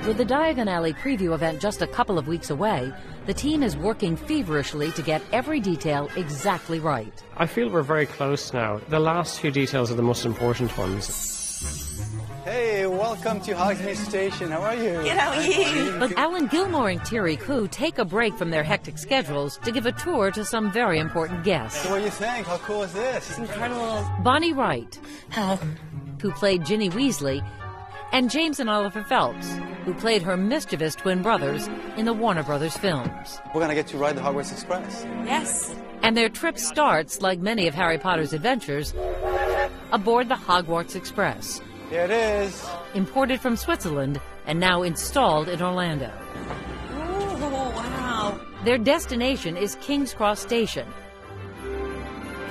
With the Diagon Alley preview event just a couple of weeks away, the team is working feverishly to get every detail exactly right. I feel we're very close now. The last few details are the most important ones. Hey, welcome to Hogsmeade Station. How are you? Good, how are you? But Alan Gilmore and Thierry Koo take a break from their hectic schedules to give a tour to some very important guests. So what do you think? How cool is this? It's incredible. Bonnie Wright, Hello. who played Ginny Weasley, and James and Oliver Phelps, who played her mischievous twin brothers in the Warner Brothers films. We're going to get to ride the Hogwarts Express. Yes. And their trip starts, like many of Harry Potter's adventures, aboard the Hogwarts Express. Here it is. Imported from Switzerland and now installed in Orlando. Oh, wow. Their destination is King's Cross Station.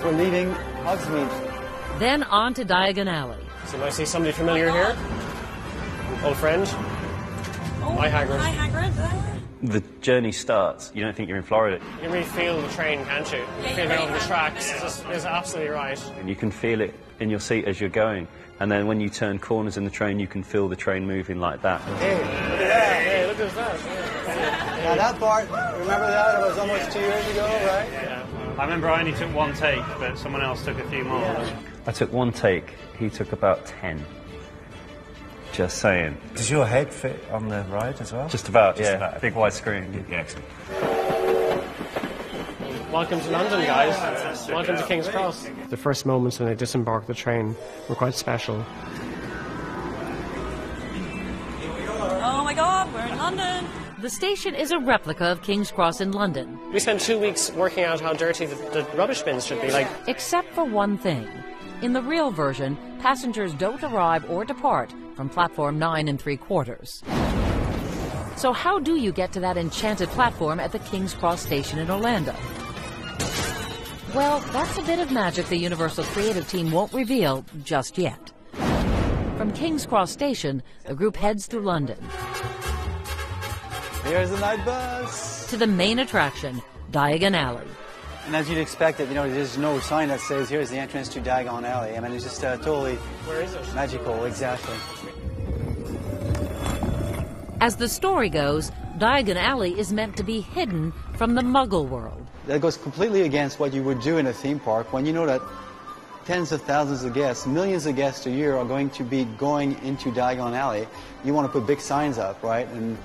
We're leaving Hogsmeade. Then on to Diagon Alley. So I see somebody familiar here. Old friend. Oh, Hi, Hagrid. Hi, Hagrid. The journey starts. You don't think you're in Florida. You can really feel the train, can't you? You feel it over the tracks. It's absolutely right. And you can feel it in your seat as you're going. And then when you turn corners in the train, you can feel the train moving like that. Hey, look at that. Hey, look at that. Now that part, remember that? It was almost 2 years ago, right? Yeah. I remember I only took one take, but someone else took a few more. Yeah. I took one take. He took about 10. Just saying. Does your head fit on the ride as well? Just about, Just yeah. about. Big wide screen. Yeah, excellent. Welcome to London, guys. Welcome to King's Cross. The first moments when they disembarked the train were quite special. Oh my God, we're in London. The station is a replica of King's Cross in London. We spent 2 weeks working out how dirty the rubbish bins should be. Except for one thing. In the real version, passengers don't arrive or depart from platform 9 3/4. So how do you get to that enchanted platform at the King's Cross station in Orlando? Well, that's a bit of magic the Universal creative team won't reveal just yet. From King's Cross station, the group heads through London. Here's the night bus. To the main attraction, Diagon Alley. And as you'd expect it, there's no sign that says here's the entrance to Diagon Alley. I mean, it's just totally Where is it? magical, exactly. As the story goes, Diagon Alley is meant to be hidden from the Muggle world. That goes completely against what you would do in a theme park when you know that tens of thousands of guests, millions of guests a year are going to be going into Diagon Alley. You want to put big signs up, right? And,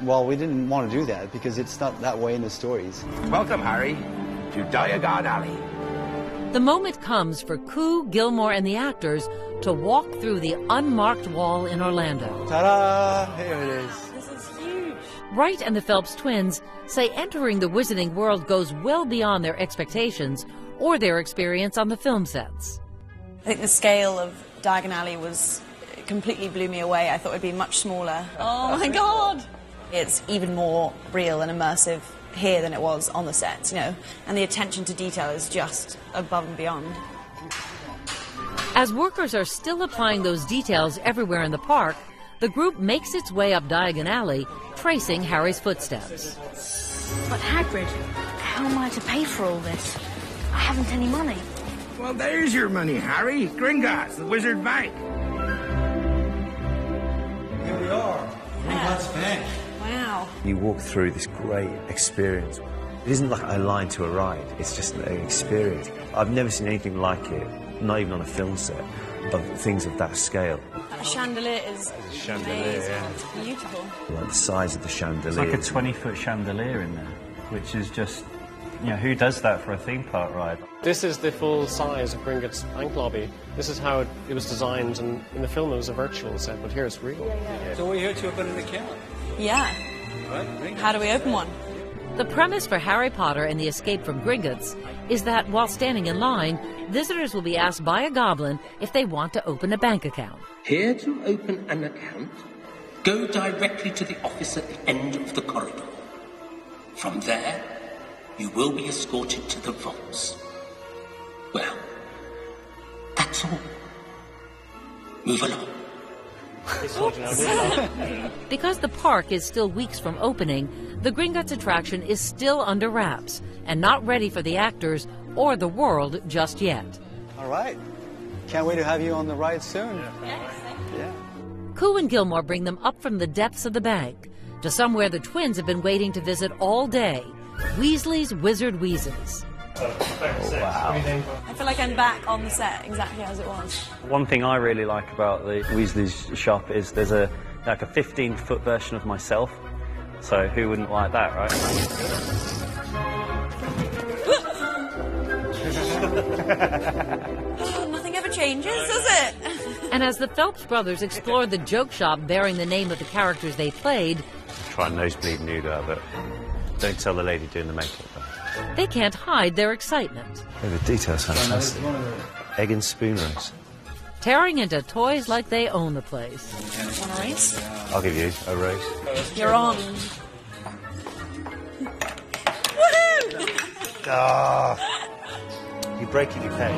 well, we didn't want to do that because it's not that way in the stories. Welcome, Harry, to Diagon Alley. The moment comes for Koo, Gilmore, and the actors to walk through the unmarked wall in Orlando. Ta-da! Here it is. This is huge. Wright and the Phelps twins say entering the Wizarding World goes well beyond their expectations or their experience on the film sets. I think the scale of Diagon Alley completely blew me away. I thought it'd be much smaller. Oh my God! It's even more real and immersive here than it was on the sets, and the attention to detail is just above and beyond. As workers are still applying those details everywhere in the park, the group makes its way up Diagon Alley, tracing Harry's footsteps. But Hagrid, how am I to pay for all this? I haven't any money. Well, there's your money, Harry. Gringotts, the Wizard Bank. Here we are. Gringotts Bank. Wow. You walk through this great experience. It isn't like a line to a ride, it's just an experience. I've never seen anything like it, not even on a film set, of things of that scale. That chandelier is amazing. Yeah. It's beautiful. Like the size of the chandelier. It's like a 20-foot chandelier in there, which is just, who does that for a theme park ride? This is the full size of Gringotts Bank lobby. This is how it was designed, and in the film it was a virtual set, but here it's real. So we're here to open an account. Yeah. Right? How do we open one? The premise for Harry Potter and the Escape from Gringotts is that while standing in line, visitors will be asked by a goblin if they want to open a bank account. Here to open an account, go directly to the office at the end of the corridor. From there, you will be escorted to the vaults. Well, that's all. Move along. Because the park is still weeks from opening, the Gringotts attraction is still under wraps and not ready for the actors or the world just yet. All right. Can't wait to have you on the ride soon. Yes. Yeah. Coo and Gilmore bring them up from the depths of the bank to somewhere the twins have been waiting to visit all day, Weasley's Wizard Wheezes. Wow. I feel like I'm back on the set exactly as it was. One thing I really like about the Weasley's shop is there's a 15-foot version of myself. So who wouldn't like that, right? Nothing ever changes, does it? And as the Phelps brothers explore the joke shop bearing the name of the characters they played, Try and nosebleed nude, but don't tell the lady doing the makeup. they can't hide their excitement. Oh, the details fantastic. Egg and spoon roast. Tearing into toys like they own the place. Want a race? I'll give you a roast. You're on. Woohoo! Ah, you break it, you pay.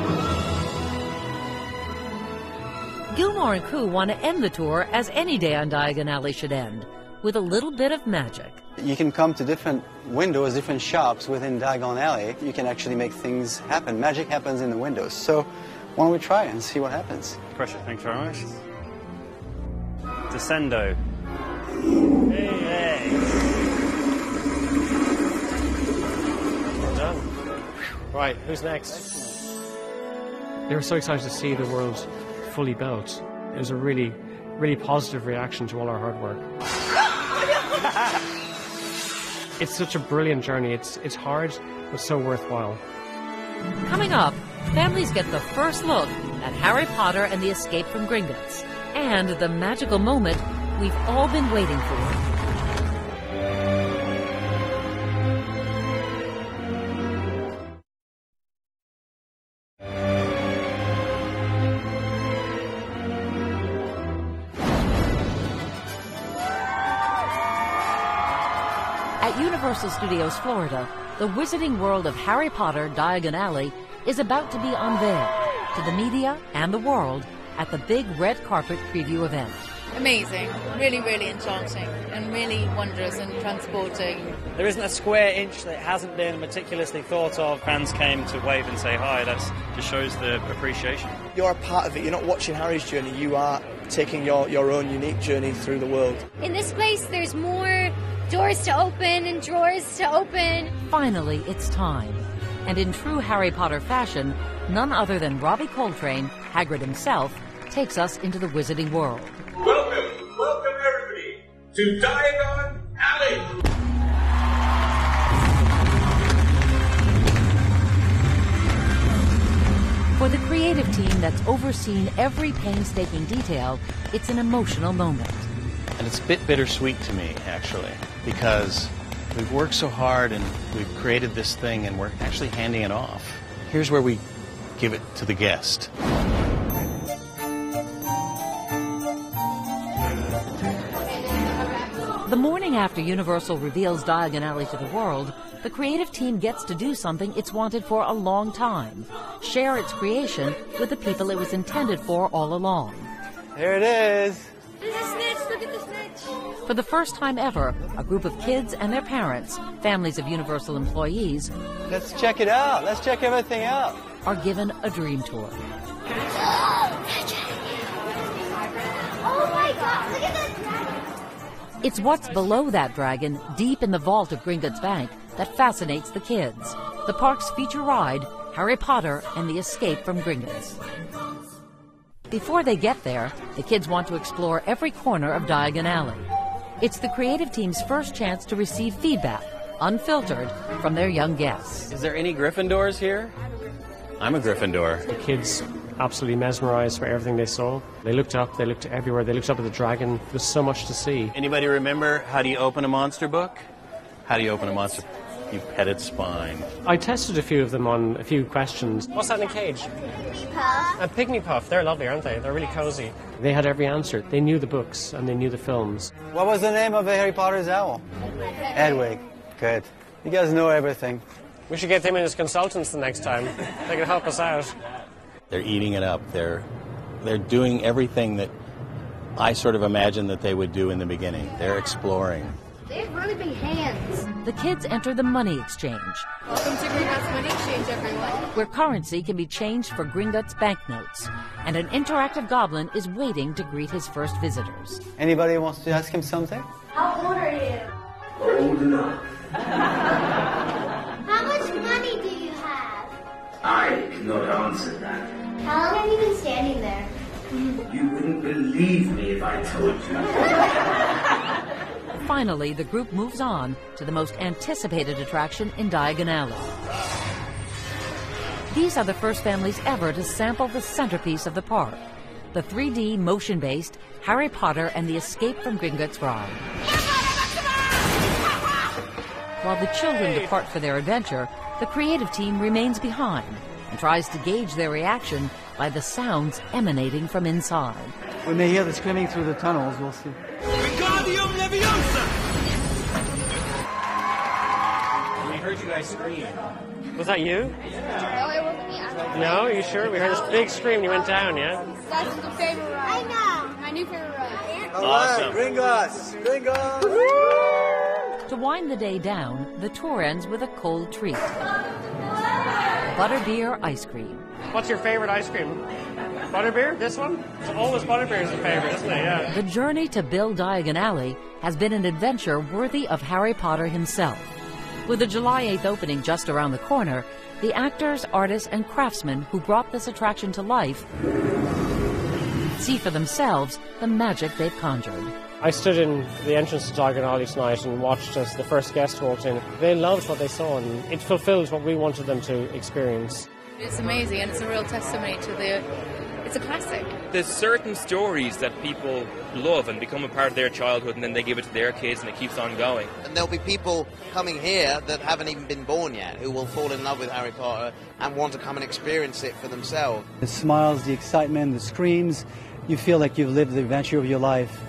Gilmore and Coo want to end the tour as any day on Diagon Alley should end, with a little bit of magic. You can come to different windows, different shops within Diagon Alley. You can actually make things happen. Magic happens in the windows. So why don't we try and see what happens? Pressure, thanks very much. Descendo. Hey. Well done. Right, who's next? They were so excited to see the world fully built. It was a really, really positive reaction to all our hard work. It's such a brilliant journey. It's hard, but so worthwhile. Coming up, families get the first look at Harry Potter and the Escape from Gringotts, and the magical moment we've all been waiting for. At Universal Studios Florida, the wizarding world of Harry Potter Diagon Alley is about to be unveiled to the media and the world at the big red carpet preview event. Amazing, really, really enchanting and really wondrous and transporting. There isn't a square inch that hasn't been meticulously thought of. Fans came to wave and say hi. That just shows the appreciation. You're a part of it. You're not watching Harry's journey. You are taking your own unique journey through the world. In this place, there's more doors to open and drawers to open. Finally, it's time. And in true Harry Potter fashion, none other than Robbie Coltrane, Hagrid himself, takes us into the wizarding world. Welcome everybody to Diagon Alley. For the creative team that's overseen every painstaking detail, it's an emotional moment. And it's a bit bittersweet to me, actually, because we've worked so hard and we've created this thing and we're actually handing it off. Here's where we give it to the guest. The morning after Universal reveals Diagon Alley to the world, the creative team gets to do something it's wanted for a long time. Share its creation with the people it was intended for all along. Here it is. There's a snitch, look at the snitch. For the first time ever, a group of kids and their parents, families of Universal employees, Let's check it out. Let's check everything out. are given a dream tour. Oh my God, look at that dragon. It's what's below that dragon, deep in the vault of Gringotts Bank, that fascinates the kids. The park's feature ride, Harry Potter and the Escape from Gringotts. Before they get there, the kids want to explore every corner of Diagon Alley. It's the creative team's first chance to receive feedback, unfiltered, from their young guests. Is there any Gryffindors here? I'm a Gryffindor. The kids absolutely mesmerized by everything they saw. They looked up, they looked everywhere, they looked up at the dragon. There's so much to see. Anybody remember how do you open a monster book? How do you open a monster? You pet its spine. I tested a few of them on a few questions. What's that in a cage? A pygmy puff. They're lovely, aren't they? They're really cozy. They had every answer. They knew the books and they knew the films. What was the name of the Harry Potter's owl? Edwig. Good. You guys know everything. We should get them in as consultants the next time. They can help us out. They're eating it up. They're doing everything that I sort of imagined that they would do in the beginning. They're exploring. They have really big hands. The kids enter the money exchange, Welcome to Gringotts Money Exchange, everyone. where currency can be changed for Gringotts banknotes, and an interactive goblin is waiting to greet his first visitors. Anybody wants to ask him something? How old are you? Old enough. How much money do you have? I cannot answer that. How long have you been standing there? You wouldn't believe me if I told you. Finally, the group moves on to the most anticipated attraction in Diagon Alley. These are the first families ever to sample the centerpiece of the park, the 3D motion-based Harry Potter and the Escape from Gringotts ride. While the children depart for their adventure, the creative team remains behind and tries to gauge their reaction by the sounds emanating from inside. When they hear the screaming through the tunnels, we'll see. Wingardium Leviosa! We heard you guys scream. Was that you? No, it wasn't me. No, are you sure? We heard this big scream and you went down, yeah? That's the favorite ride. I know. My new favorite ride. Awesome. Gringotts! Gringotts! To wind the day down, the tour ends with a cold treat. Butterbeer ice cream. What's your favorite ice cream? Butterbeer? This one? So always Butterbeer is the favorite, isn't it? Yeah. The journey to build Diagon Alley has been an adventure worthy of Harry Potter himself. With the July 8th opening just around the corner, the actors, artists, and craftsmen who brought this attraction to life see for themselves the magic they've conjured. I stood in the entrance to Diagon Alley tonight and watched as the first guest walked in. They loved what they saw and it fulfilled what we wanted them to experience. It's amazing, and it's a real testimony to it's a classic. There's certain stories that people love and become a part of their childhood, and then they give it to their kids and it keeps on going. And there'll be people coming here that haven't even been born yet who will fall in love with Harry Potter and want to come and experience it for themselves. The smiles, the excitement, the screams, you feel like you've lived the adventure of your life.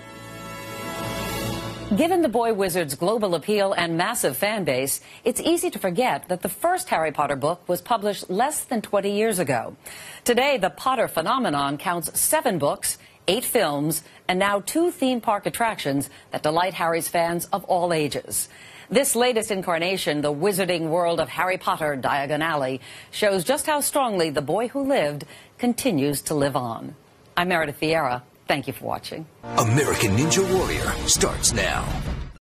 Given the Boy Wizard's global appeal and massive fan base, it's easy to forget that the first Harry Potter book was published less than 20 years ago. Today, the Potter phenomenon counts 7 books, 8 films, and now 2 theme park attractions that delight Harry's fans of all ages. This latest incarnation, the wizarding world of Harry Potter, Diagon Alley, shows just how strongly the boy who lived continues to live on. I'm Meredith Vieira. Thank you for watching. American Ninja Warrior starts now.